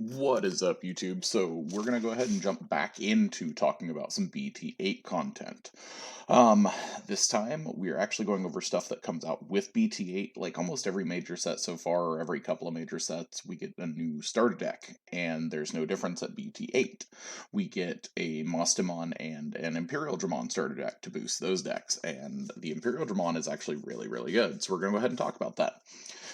What is up, YouTube? So we're gonna go ahead and jump back into talking about some BT8 content. Um, this time we are actually going over stuff that comes out with BT8. Like almost every major set so far, or every couple of major sets, we get a new starter deck, and there's no difference at BT8. We get a Mostimon and an Imperial Dramon starter deck to boost those decks, and the Imperial Dramon is actually really, really good. So we're gonna go ahead and talk about that.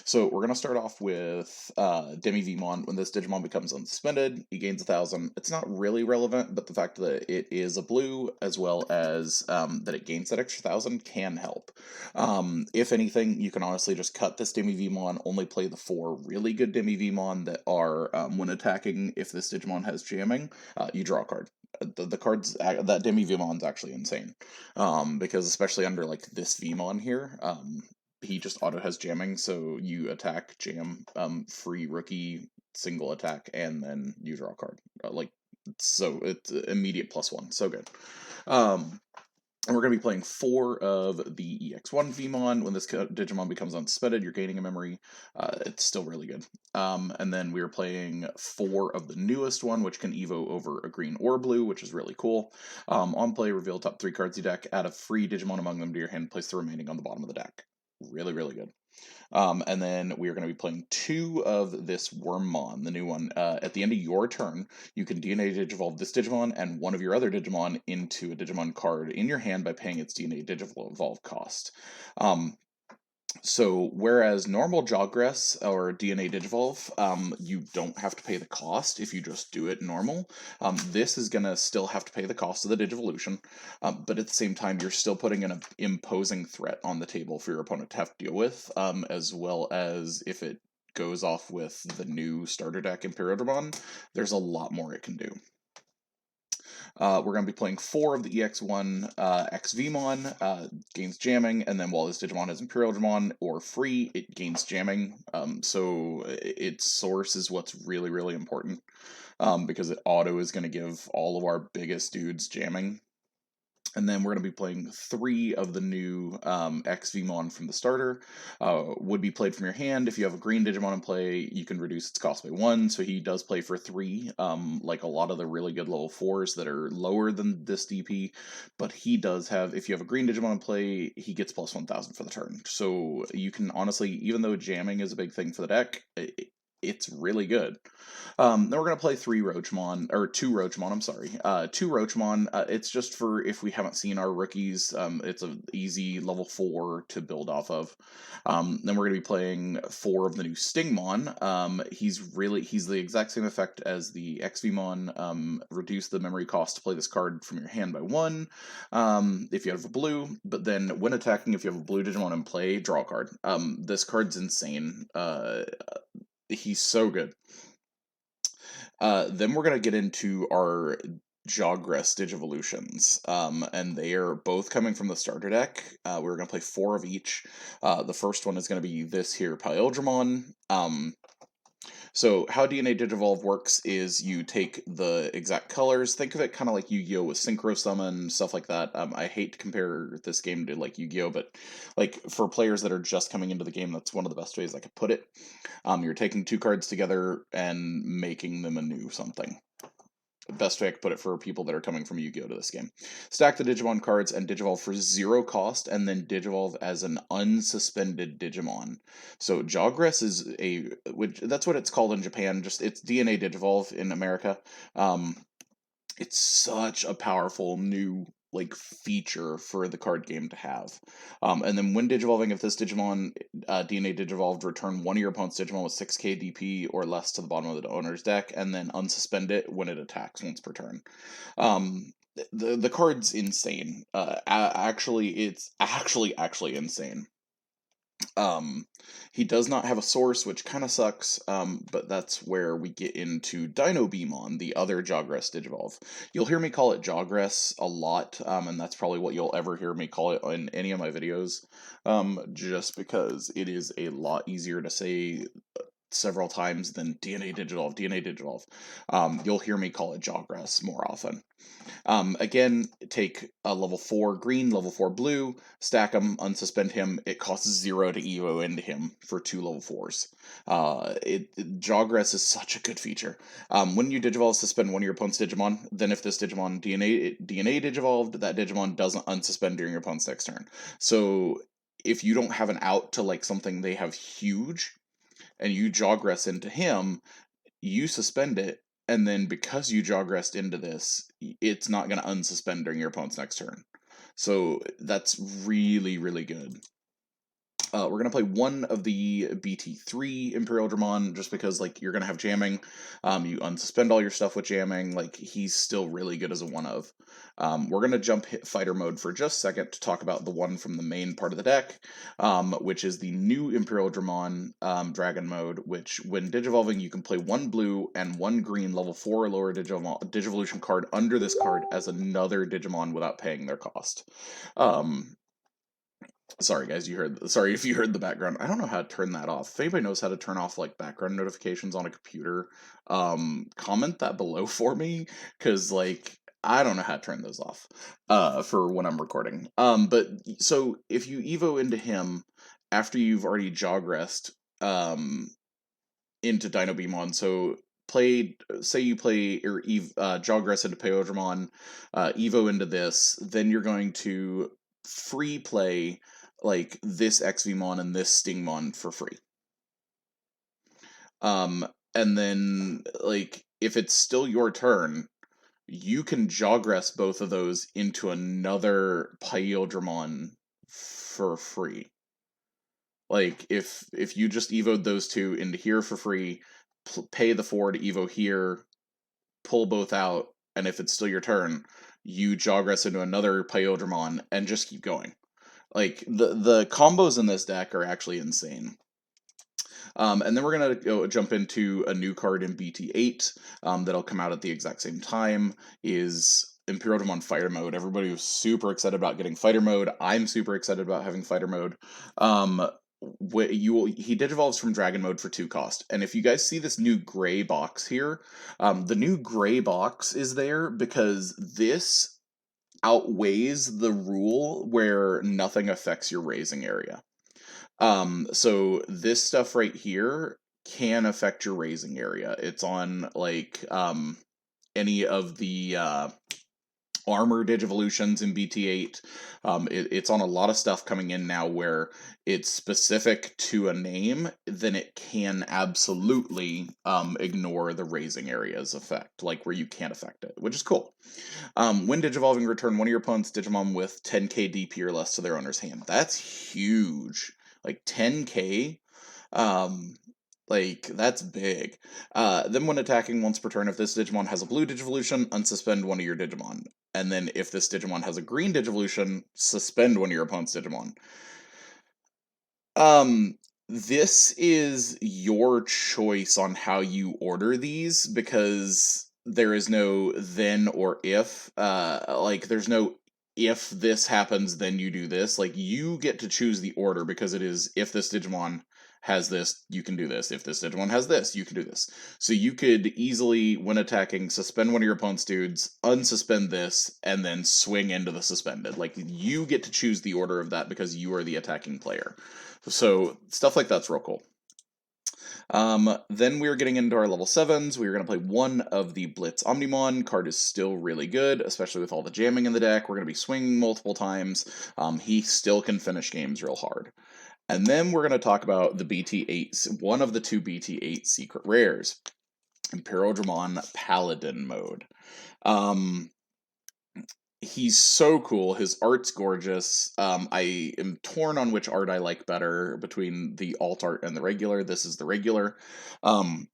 So we're gonna start off with Demi Vmon. When this Digimon becomes unsuspended, he gains 1,000. It's not really relevant, but the fact that it is a blue, as well as that it gains that extra 1,000, can help. If anything, you can honestly just cut this Demi Vmon, only play the 4 really good Demi Vmon that are, when attacking, if this Digimon has jamming, you draw a card. The cards, that Demi Vemon's actually insane, because especially under like this Vmon here, he just auto has jamming, so you attack, jam, free rookie, single attack, and then you draw a card. So it's immediate +1. So good. Um, and we're going to be playing 4 of the EX1 Vmon. When this Digimon becomes unsuspended, you're gaining a memory. It's still really good. And then we're playing 4 of the newest one, which can Evo over a green or blue, which is really cool. On play, reveal top 3 cards of your deck, add a free Digimon among them to your hand, place the remaining on the bottom of the deck. Really, really good. And then we are going to be playing 2 of this Wormmon, the new one. At the end of your turn, you can DNA Digivolve this Digimon and one of your other Digimon into a Digimon card in your hand by paying its DNA Digivolve cost. So whereas normal Jogress or DNA Digivolve, you don't have to pay the cost if you just do it normal. This is gonna still have to pay the cost of the Digivolution, but at the same time, you're still putting an imposing threat on the table for your opponent to have to deal with, as well as if it goes off with the new starter deck Imperial Dramon, there's a lot more it can do. We're going to be playing 4 of the EX1 XVmon, gains jamming, and then while this Digimon has Imperial Dramon or free, it gains jamming. So its source is what's really, really important, because it auto is going to give all of our biggest dudes jamming. And then we're going to be playing 3 of the new XVmon from the starter. Would be played from your hand. If you have a green Digimon in play, you can reduce its cost by 1. So he does play for 3, like a lot of the really good level 4s that are lower than this DP. But he does have, if you have a green Digimon in play, he gets plus 1,000 for the turn. So you can honestly, even though jamming is a big thing for the deck, it's really good. Then we're gonna play 2 Roachmon. I'm sorry, 2 Roachmon. It's just for if we haven't seen our rookies. It's an easy level 4 to build off of. Then we're gonna be playing 4 of the new Stingmon. He's the exact same effect as the XVmon. Reduce the memory cost to play this card from your hand by 1. If you have a blue, but then when attacking, if you have a blue Digimon in play, draw a card. This card's insane. He's so good. Then we're going to get into our Jogress Digivolutions, and they are both coming from the starter deck. We're going to play 4 of each. The first one is going to be this here, Pyoldramon. So how DNA Digivolve works is you take the exact colors. Think of it kind of like Yu-Gi-Oh! With Synchro Summon, stuff like that. I hate to compare this game to like Yu-Gi-Oh! But like for players that are just coming into the game, that's one of the best ways I could put it. You're taking 2 cards together and making them a new something. Best way I could put it for people that are coming from Yu-Gi-Oh! To this game. Stack the Digimon cards and Digivolve for 0 cost, and then Digivolve as an unsuspended Digimon. So Jogress is that's what it's called in Japan. Just it's DNA Digivolve in America. It's such a powerful new like feature for the card game to have. And then when digivolving, if this Digimon DNA digivolved, return one of your opponent's Digimon with 6k DP or less to the bottom of the owner's deck, and then unsuspend it when it attacks once per turn. The card's insane. Actually, it's actually insane. He does not have a source, which kind of sucks, but that's where we get into Dino Beamon, the other Jogress Digivolve. You'll hear me call it Jogress a lot, and that's probably what you'll ever hear me call it in any of my videos, just because it is a lot easier to say several times, then DNA Digivolve, DNA Digivolve. You'll hear me call it Jawgrass more often. Again, take a level 4 green, level 4 blue, stack them, unsuspend him. It costs 0 to Evo into him for 2 level 4s. Jawgrass is such a good feature. When you Digivolve, suspend one of your opponent's Digimon. Then if this Digimon DNA Digivolved, that Digimon doesn't unsuspend during your opponent's next turn. So if you don't have an out to like something they have huge, and you Jawgrass into him, you suspend it, and then because you Jawgrassed into this, it's not going to unsuspend during your opponent's next turn. So that's really, really good. We're going to play one of the BT3 Imperial Dramon, just because, like, you're going to have jamming. You unsuspend all your stuff with jamming. Like, he's still really good as a one-of. We're going to jump hit fighter mode for just a second to talk about the one from the main part of the deck, which is the new Imperial Dramon Dragon mode, which, when Digivolving, you can play 1 blue and 1 green level 4 or lower Digivolution card under this card as another Digimon without paying their cost. Sorry, guys, sorry if you heard the background. I don't know how to turn that off. If anybody knows how to turn off like background notifications on a computer, comment that below for me, because like I don't know how to turn those off for when I'm recording. But so if you Evo into him after you've already Jawgrassed into Dinobeamon, so say you play or Jawgrass into Peodramon, Evo into this, then you're going to free play like this XVmon and this Stingmon for free. And then like if it's still your turn, you can Jawgrass both of those into another Pyodramon for free. Like if you just evoed those two into here for free, pay the 4 to evo here, pull both out, and if it's still your turn, you Jawgrass into another Pyodramon and just keep going. Like the combos in this deck are actually insane. And then we're gonna go jump into a new card in BT8 that'll come out at the exact same time. Is Imperial Dramon Fighter Mode. Everybody was super excited about getting Fighter Mode. I'm super excited about having Fighter Mode. He digivolves from Dragon Mode for 2 cost, and if you guys see this new gray box here, the new gray box is there because this outweighs the rule where nothing affects your raising area. So this stuff right here can affect your raising area. It's on like any of the armor digivolutions in BT8. It's on a lot of stuff coming in now where it's specific to a name, then it can absolutely ignore the raising area's effect, like where you can't affect it, which is cool. When Digivolving, return one of your opponent's Digimon with 10k DP or less to their owner's hand. That's huge. Like 10k, like that's big. Then when attacking once per turn, if this Digimon has a blue Digivolution, unsuspend one of your Digimon. And then if this Digimon has a green Digivolution, suspend one of your opponent's Digimon. This is your choice on how you order these, because there is no then or if. Like there's no if this happens, then you do this. Like you get to choose the order, because it is if this Digimon has this, you can do this. If this Digimon has this, you can do this. So you could easily, when attacking, suspend one of your opponent's dudes, unsuspend this, and then swing into the suspended. Like you get to choose the order of that because you are the attacking player. So stuff like that's real cool. Then we're getting into our level 7s. We're going to play one of the Blitz Omnimon. Card is still really good, especially with all the jamming in the deck. We're going to be swinging multiple times. He still can finish games real hard. And then we're going to talk about the BT8, one of the 2 BT8 secret rares, Imperial Dramon Paladin mode. He's so cool. His art's gorgeous. I am torn on which art I like better between the alt art and the regular. This is the regular. When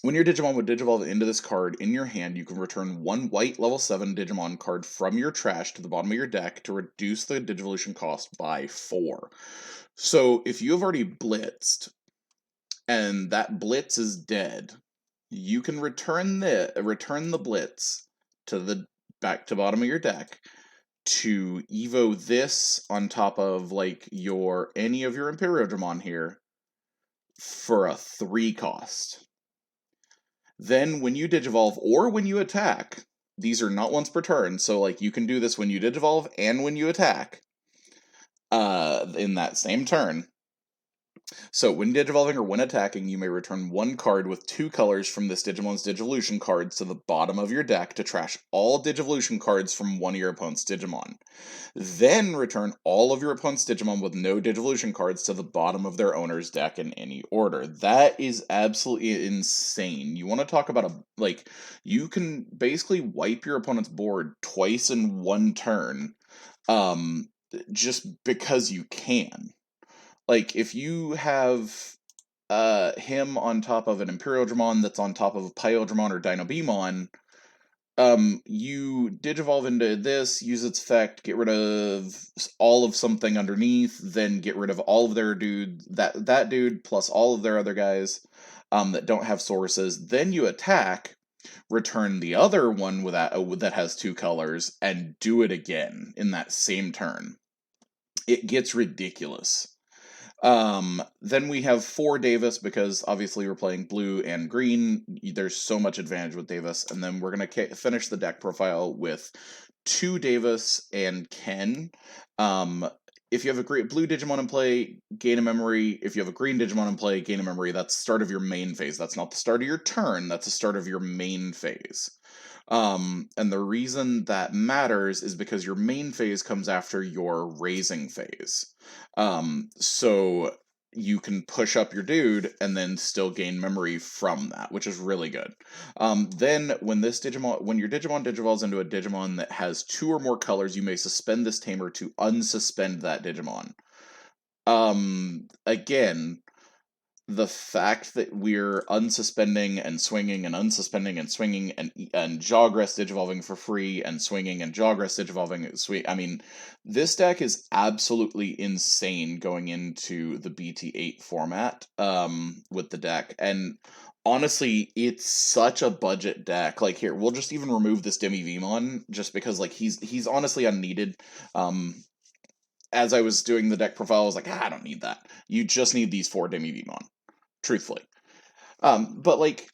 your Digimon would Digivolve into this card in your hand, you can return 1 white level 7 Digimon card from your trash to the bottom of your deck to reduce the Digivolution cost by 4. So if you have already blitzed, and that blitz is dead, you can return the blitz to the back to bottom of your deck to evo this on top of like any of your Imperial Dramon here, for a 3 cost. Then when you Digivolve or when you attack, these are not once per turn, so like you can do this when you Digivolve and when you attack in that same turn. So, when Digivolving or when attacking, you may return one card with 2 colors from this Digimon's Digivolution cards to the bottom of your deck to trash all Digivolution cards from one of your opponent's Digimon. Then return all of your opponent's Digimon with no Digivolution cards to the bottom of their owner's deck in any order. That is absolutely insane. You want to talk about like, you can basically wipe your opponent's board twice in one turn, just because you can. Like, if you have him on top of an Imperial Dramon that's on top of a Pyro Dramon or Dynabemon, you Digivolve into this, use its effect, get rid of all of something underneath, then get rid of all of their that dude plus all of their other guys that don't have sources. Then you attack, return the other one with that has 2 colors, and do it again in that same turn. It gets ridiculous. Then we have 4 Davis because obviously we're playing blue and green. There's so much advantage with Davis. And then we're going to finish the deck profile with 2 Davis and Ken. If you have a great blue Digimon in play, gain a memory. If you have a green Digimon in play, gain a memory. That's the start of your main phase. That's not the start of your turn. That's the start of your main phase. And the reason that matters is because your main phase comes after your raising phase. So you can push up your dude and then still gain memory from that, which is really good. Then when your Digimon digivolves into a Digimon that has 2 or more colors, you may suspend this tamer to unsuspend that Digimon. Again, the fact that we're unsuspending and swinging and unsuspending and swinging and Jawgress digivolving for free and swinging and Jawgress digivolving, I mean, this deck is absolutely insane going into the BT8 format with the deck. And honestly, it's such a budget deck. Like, here, we'll just even remove this Demi Vemon just because like he's honestly unneeded. As I was doing the deck profile, I was like, I don't need that. You just need these 4 Demi Vemon, truthfully. But like,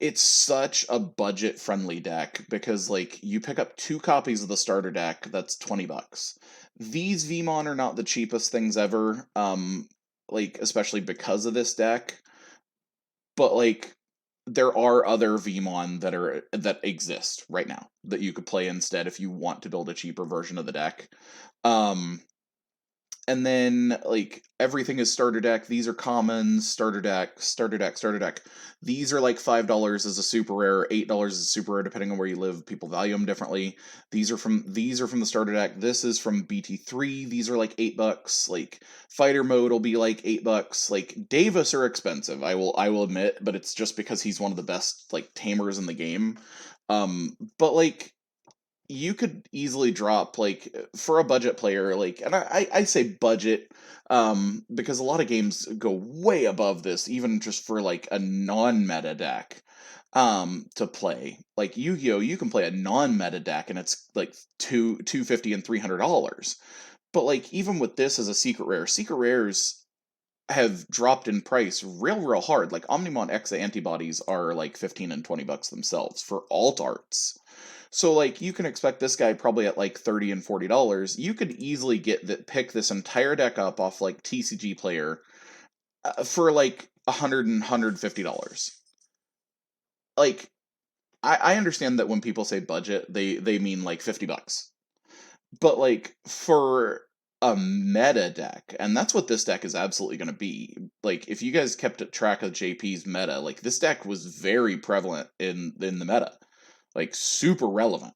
it's such a budget friendly deck because like you pick up 2 copies of the starter deck, that's $20. These Vemon are not the cheapest things ever, like especially because of this deck. But like, there are other Vemon that exist right now that you could play instead if you want to build a cheaper version of the deck. And then, like, everything is starter deck. These are commons, starter deck, starter deck, starter deck. These are like $5 as a super rare, $8 as a super rare, depending on where you live. People value them differently. These are from the starter deck. This is from BT3. These are like $8. Like, fighter mode will be like $8. Like, Davis are expensive, I will admit, but it's just because he's one of the best like tamers in the game. But like, you could easily drop like for a budget player, like, and I say budget because a lot of games go way above this, even just for like a non-meta deck to play. Like Yu-Gi-Oh, you can play a non-meta deck and it's like $250 and $300. But like, even with this as a secret rares have dropped in price real hard. Like Omnimon Exa antibodies are like 15 and $20 themselves for alt arts. So like, you can expect this guy probably at like $30 and $40. You could easily pick this entire deck up off like TCG Player for like $100 and $150. Like, I understand that when people say budget, they mean like $50. But like, for a meta deck, and that's what this deck is absolutely going to be. Like, if you guys kept track of JP's meta, like, this deck was very prevalent in the meta, like super relevant.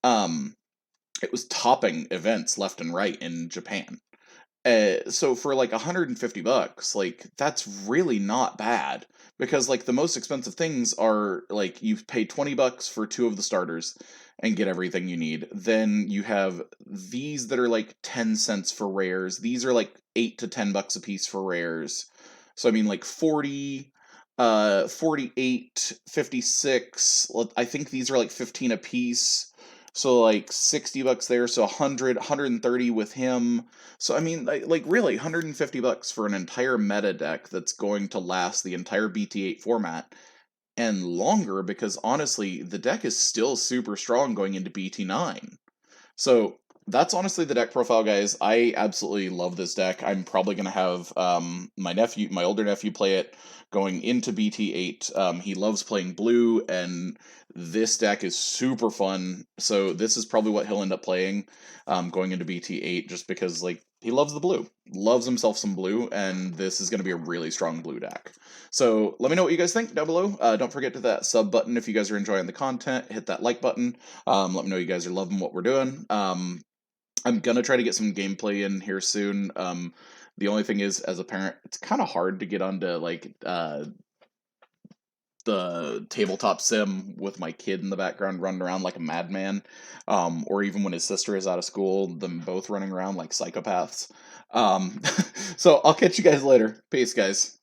It was topping events left and right in Japan. So for like $150, like, that's really not bad, because like the most expensive things are like you pay $20 for 2 of the starters and get everything you need. Then you have these that are like 10 cents for rares. These are like $8 to $10 a piece for rares. So I mean, like 40, 48, 56. I think these are like 15 a piece. So like $60 there, so 130 with him. So I mean, like really, $150 for an entire meta deck that's going to last the entire BT8 format and longer because honestly, the deck is still super strong going into BT9. So that's honestly the deck profile, guys. I absolutely love this deck. I'm probably gonna have my older nephew, play it going into BT8. He loves playing blue, and this deck is super fun. So this is probably what he'll end up playing going into BT8, just because like he loves the blue, loves himself some blue, and this is going to be a really strong blue deck. So let me know what you guys think down below. Don't forget to that sub button if you guys are enjoying the content. Hit that like button. Let me know you guys are loving what we're doing. I'm gonna try to get some gameplay in here soon. The only thing is, as a parent, it's kind of hard to get onto like the tabletop sim with my kid in the background running around like a madman, or even when his sister is out of school, them both running around like psychopaths. So I'll catch you guys later. Peace, guys.